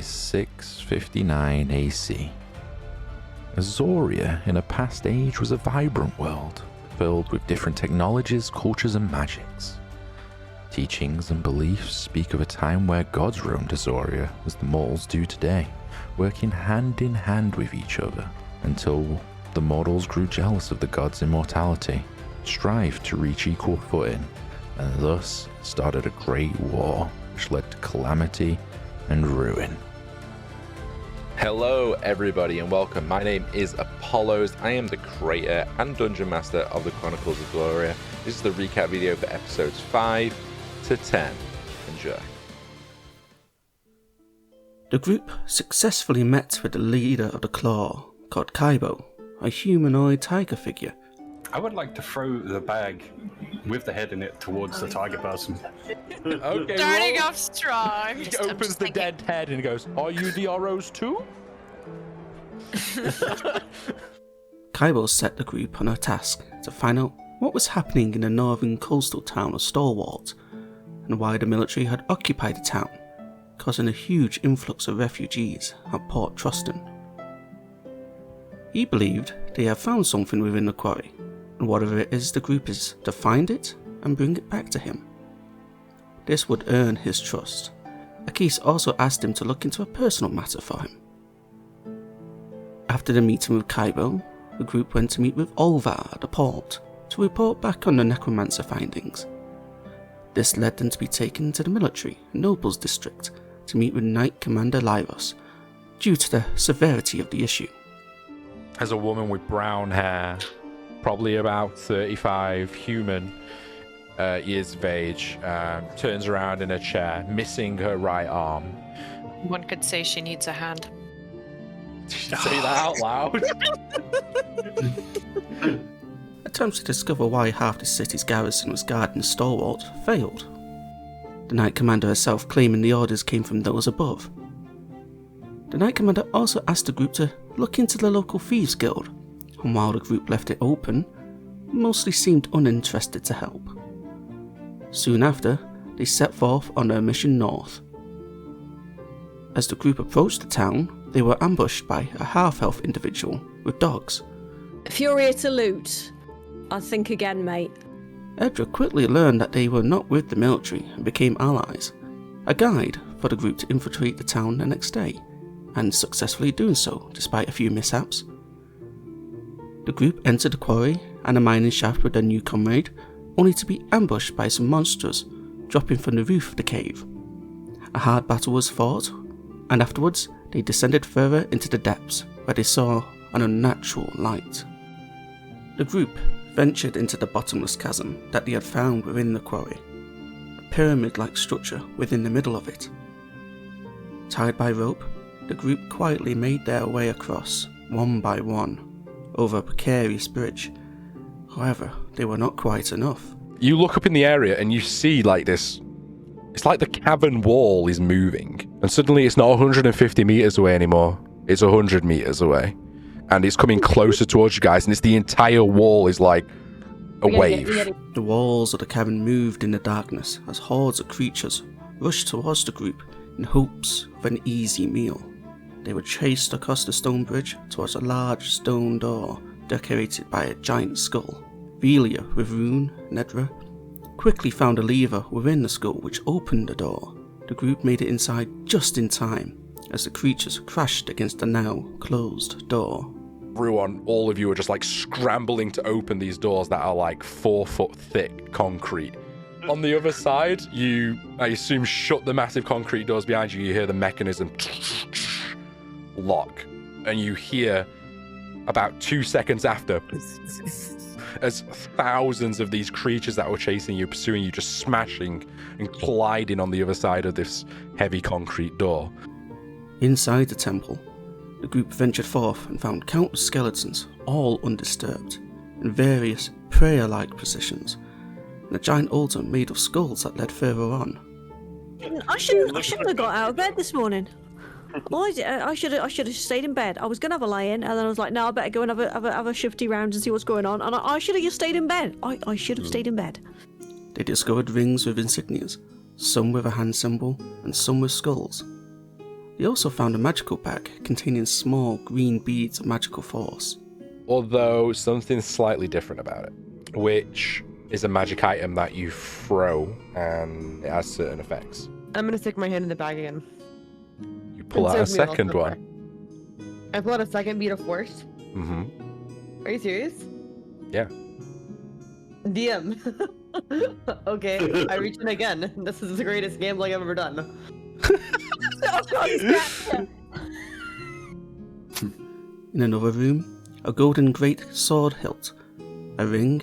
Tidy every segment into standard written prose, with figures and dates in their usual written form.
is 659 AC. Azoria in a past age was a vibrant world, filled with different technologies, cultures and magics. Teachings and beliefs speak of a time where gods roamed Azoria as the mortals do today, working hand in hand with each other, until the mortals grew jealous of the gods' immortality, strived to reach equal footing, and thus started a great war which led to calamity and ruin. Hello everybody and welcome. My name is Apollos. I am the creator and dungeon master of the Chronicles of Azoria. This is the recap video for episodes 5 to 10. Enjoy. The group successfully met with the leader of the Claw, called Kaibo, a humanoid tiger figure. I would like to throw the bag with the head in it towards the tiger person. Okay, starting off strong. He opens the dead head and he goes, "Are you the Oros too?" Kaibo set the group on a task to find out what was happening in the northern coastal town of Stalwart, and why the military had occupied the town, causing a huge influx of refugees at Port Truston. He believed they had found something within the quarry, and whatever it is, the group is to find it and bring it back to him. This would earn his trust. Akis also asked him to look into a personal matter for him. After the meeting with Kaibo, the group went to meet with Olvar at the port to report back on the necromancer findings. This led them to be taken to the military nobles district to meet with Knight Commander Lyros, due to the severity of the issue. As a woman with brown hair, probably about 35, human, years of age, turns around in a chair, missing her right arm. One could say she needs a hand. Did you say that out loud? Attempts to discover why half the city's garrison was guarding Stalwart failed, the Knight Commander herself claiming the orders came from those above. The Knight Commander also asked the group to look into the local Thieves Guild, and while the group left it open, mostly seemed uninterested to help. Soon after, they set forth on their mission north. As the group approached the town, they were ambushed by a half-elf individual with dogs. If you're here to loot, I'd think again, mate. Edra quickly learned that they were not with the military and became allies, a guide for the group to infiltrate the town the next day, and successfully doing so despite a few mishaps. The group entered the quarry and a mining shaft with their new comrade, only to be ambushed by some monsters dropping from the roof of the cave. A hard battle was fought, and afterwards they descended further into the depths where they saw an unnatural light. The group ventured into the bottomless chasm that they had found within the quarry, a pyramid-like structure within the middle of it. Tied by rope, the group quietly made their way across, one by one, over a precarious bridge. However, they were not quite enough. You look up in the area and you see like this, it's like the cavern wall is moving, and suddenly it's not 150 meters away anymore, it's 100 meters away. And it's coming closer towards you guys, and it's the entire wall is like a wave. The walls of the cavern moved in the darkness as hordes of creatures rushed towards the group in hopes of an easy meal. They were chased across the stone bridge towards a large stone door decorated by a giant skull. Velia, with Rune and Edra, quickly found a lever within the skull which opened the door. The group made it inside just in time as the creatures crashed against the now closed door. Everyone, all of you are just like scrambling to open these doors that are like 4 foot thick concrete. On the other side, you, I assume, shut the massive concrete doors behind you. You hear the mechanism lock, and you hear about 2 seconds after as thousands of these creatures that were chasing you, pursuing you, just smashing and colliding on the other side of this heavy concrete door. Inside the temple, the group ventured forth and found countless skeletons, all undisturbed, in various prayer-like positions, and a giant altar made of skulls that led further on. I shouldn't have got out of bed this morning. I should have stayed in bed. I was gonna have a lie-in, and then I was like, no, I better go and have a shifty round and see what's going on. And I should have just stayed in bed. I should have stayed in bed. They discovered rings with insignias, some with a hand symbol and some with skulls. They also found a magical bag containing small green beads of magical force. Although something slightly different about it, which is a magic item that you throw and it has certain effects. I'm gonna stick my hand in the bag again. You pull out a second one. I pull out a second bead of force. Mm-hmm. Are you serious? Yeah. DM. Okay, I reach in again. This is the greatest gambling I've ever done. In another room, a golden great sword hilt, a ring,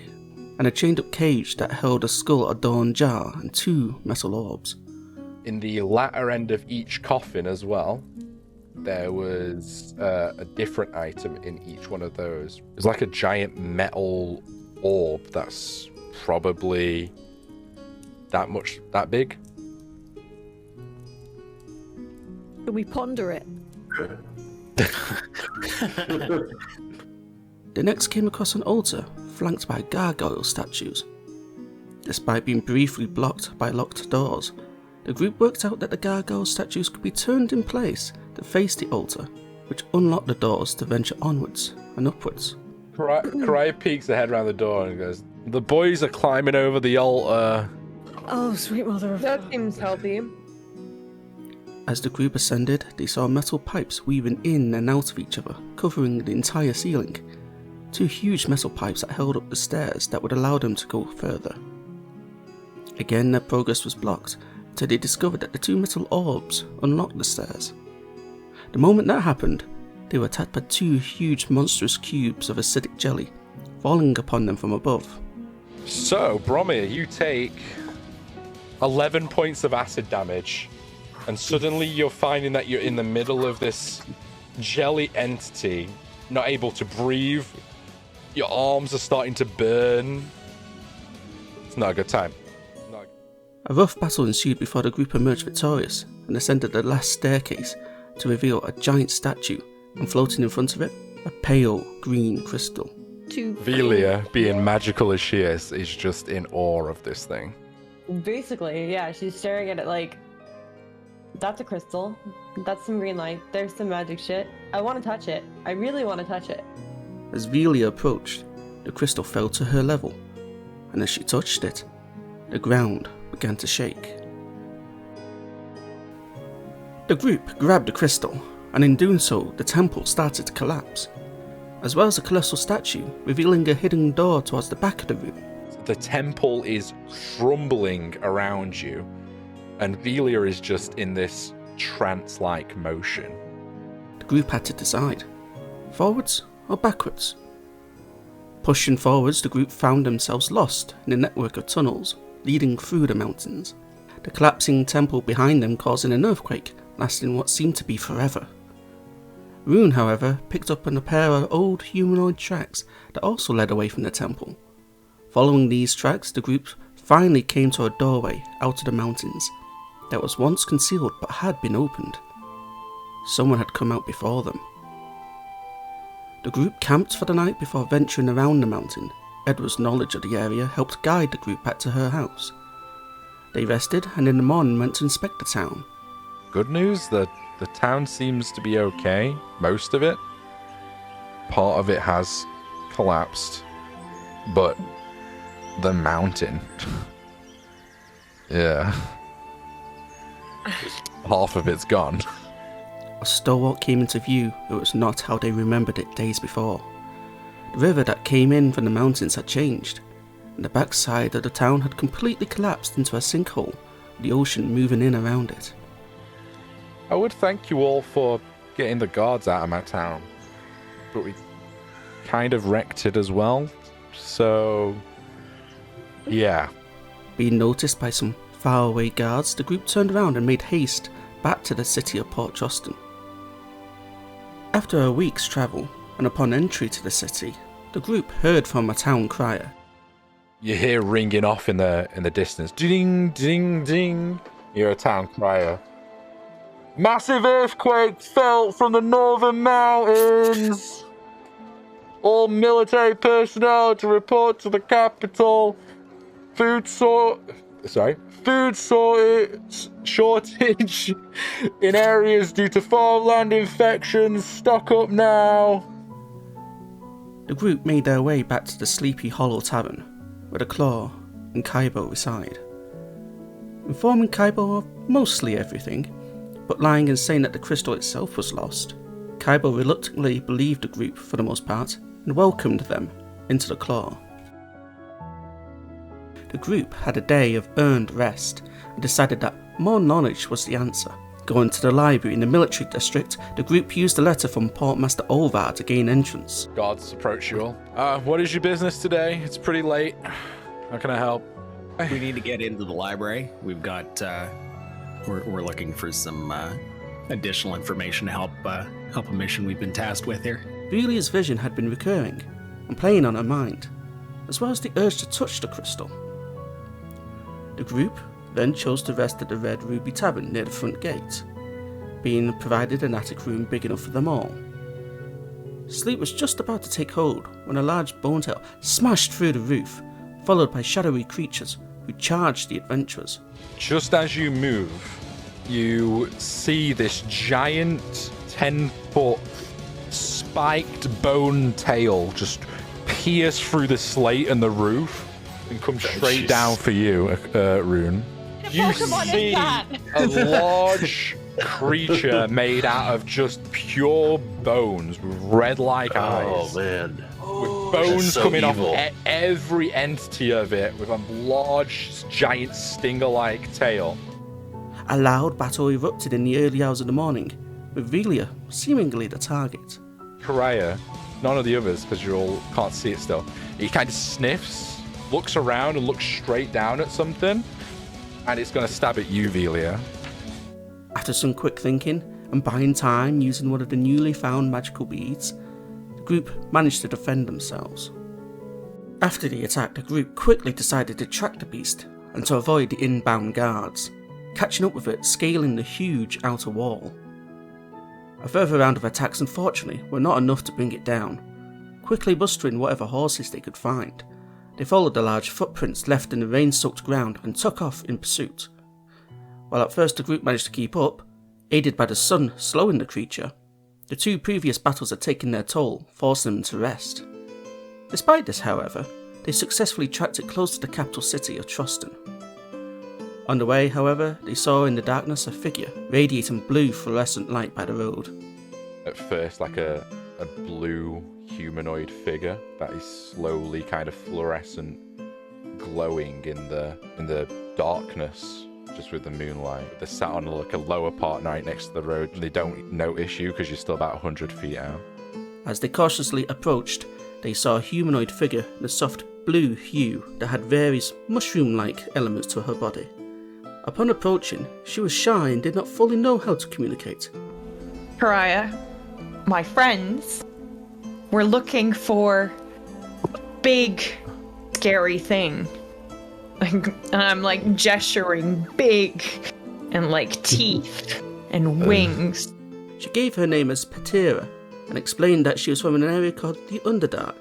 and a chained-up cage that held a skull-adorned jar and 2 metal orbs. In the latter end of each coffin as well, there was a different item in each one of those. It's like a giant metal orb that's probably that big. Can we ponder it? They next came across an altar flanked by gargoyle statues. Despite being briefly blocked by locked doors, the group worked out that the gargoyle statues could be turned in place to face the altar, which unlocked the doors to venture onwards and upwards. Karaya peeks her head around the door and goes, "The boys are climbing over the altar." Oh, sweet mother of... That seems healthy. As the group ascended, they saw metal pipes weaving in and out of each other, covering the entire ceiling. 2 huge metal pipes that held up the stairs that would allow them to go further. Again, their progress was blocked, until they discovered that the 2 metal orbs unlocked the stairs. The moment that happened, they were attacked by 2 huge monstrous cubes of acidic jelly, falling upon them from above. So, Bromir, you take 11 points of acid damage, and suddenly you're finding that you're in the middle of this jelly entity, not able to breathe. Your arms are starting to burn. It's not a good time. A rough battle ensued before the group emerged victorious and ascended the last staircase to reveal a giant statue, and floating in front of it, a pale green crystal. Velia, being magical as she is just in awe of this thing. Basically, yeah, she's staring at it like, that's a crystal, that's some green light, there's some magic shit. I want to touch it. I really want to touch it. As Velia approached, the crystal fell to her level, and as she touched it, the ground began to shake. The group grabbed the crystal, and in doing so, the temple started to collapse, as well as a colossal statue revealing a hidden door towards the back of the room. The temple is crumbling around you, and Velia is just in this trance-like motion. The group had to decide, forwards or backwards. Pushing forwards, the group found themselves lost in a network of tunnels leading through the mountains, the collapsing temple behind them causing an earthquake lasting what seemed to be forever. Rune, however, picked up on a pair of old humanoid tracks that also led away from the temple. Following these tracks, the group finally came to a doorway out of the mountains that was once concealed but had been opened. Someone had come out before them. The group camped for the night before venturing around the mountain. Edward's knowledge of the area helped guide the group back to her house. They rested and in the morning went to inspect the town. Good news, the town seems to be okay. Most of it. Part of it has collapsed. But the mountain. Yeah. Half of it's gone. A stalwart came into view, but it was not how they remembered it days before. The river that came in from the mountains had changed, and the backside of the town had completely collapsed into a sinkhole, with the ocean moving in around it. I would thank you all for getting the guards out of my town, but we kind of wrecked it as well, so yeah. Being noticed by some faraway guards, the group turned around and made haste back to the city of Port Troston. After a week's travel, and upon entry to the city, the group heard from a town crier. You hear ringing off in the distance. Ding, ding, ding. You're a town crier. Massive earthquake felt from the northern mountains. All military personnel to report to the capital. Food shortage in areas due to farmland infections. Stock up now. The group made their way back to the Sleepy Hollow Tavern, where the Claw and Kaibo reside. Informing Kaibo of mostly everything, but lying and saying that the crystal itself was lost, Kaibo reluctantly believed the group for the most part and welcomed them into the Claw. The group had a day of earned rest and decided that more knowledge was the answer. Going to the library in the military district, the group used a letter from Portmaster Olvar to gain entrance. Guards approach you all. What is your business today? It's pretty late. How can I help? We need to get into the library. We've got, we're looking for some additional information to help a mission we've been tasked with here. Velia's vision had been recurring and playing on her mind, as well as the urge to touch the crystal. The group then chose to rest at the Red Ruby Tavern near the front gate, being provided an attic room big enough for them all. Sleep was just about to take hold when a large bonetail smashed through the roof, followed by shadowy creatures who charged the adventurers. Just as you move, you see this giant 10-foot spiked bone tail just pierce through the slate and the roof and come straight down for you, Rune. You Pokemon see is that? a large creature made out of just pure bones with red-like eyes. Oh, man. With bones so coming evil. off every entity of it, with a large, giant stinger-like tail. A loud battle erupted in the early hours of the morning, with Velia seemingly the target. Karaya, none of the others, because you all can't see it still. He kind of sniffs, looks around, and looks straight down at something, and it's going to stab at you, Velia. After some quick thinking and buying time using one of the newly found magical beads, the group managed to defend themselves. After the attack, the group quickly decided to track the beast and to avoid the inbound guards, catching up with it, scaling the huge outer wall. A further round of attacks, unfortunately, were not enough to bring it down. Quickly mustering whatever horses they could find, they followed the large footprints left in the rain-soaked ground and took off in pursuit. While at first the group managed to keep up, aided by the sun slowing the creature, the two previous battles had taken their toll, forcing them to rest. Despite this, however, they successfully tracked it close to the capital city of Troston. On the way, however, they saw in the darkness a figure radiating blue fluorescent light by the road. At first, like a blue humanoid figure that is slowly kind of fluorescent, glowing in the darkness, just with the moonlight. They're sat on like a lower part right next to the road, and they don't notice you because you're still about 100 feet out. As they cautiously approached, they saw a humanoid figure in a soft blue hue that had various mushroom-like elements to her body. Upon approaching, she was shy and did not fully know how to communicate. Pariah, my friends, we're looking for a big, scary thing. And I'm like gesturing big and like teeth and wings. She gave her name as Patera and explained that she was from an area called the Underdark,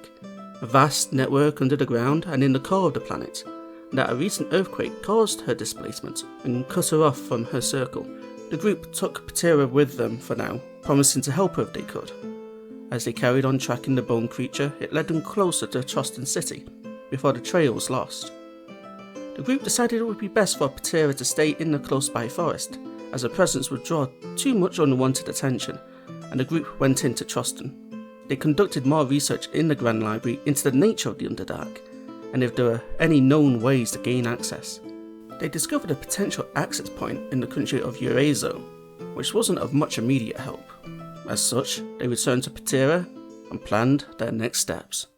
a vast network under the ground and in the core of the planet, and that a recent earthquake caused her displacement and cut her off from her circle. The group took Patera with them for now, promising to help her if they could. As they carried on tracking the bone creature, it led them closer to Troston City, before the trail was lost. The group decided it would be best for Patera to stay in the close-by forest, as her presence would draw too much unwanted attention, and the group went into Troston. They conducted more research in the Grand Library into the nature of the Underdark, and if there were any known ways to gain access. They discovered a potential access point in the country of Urazo, which wasn't of much immediate help. As such, they returned to Patera and planned their next steps.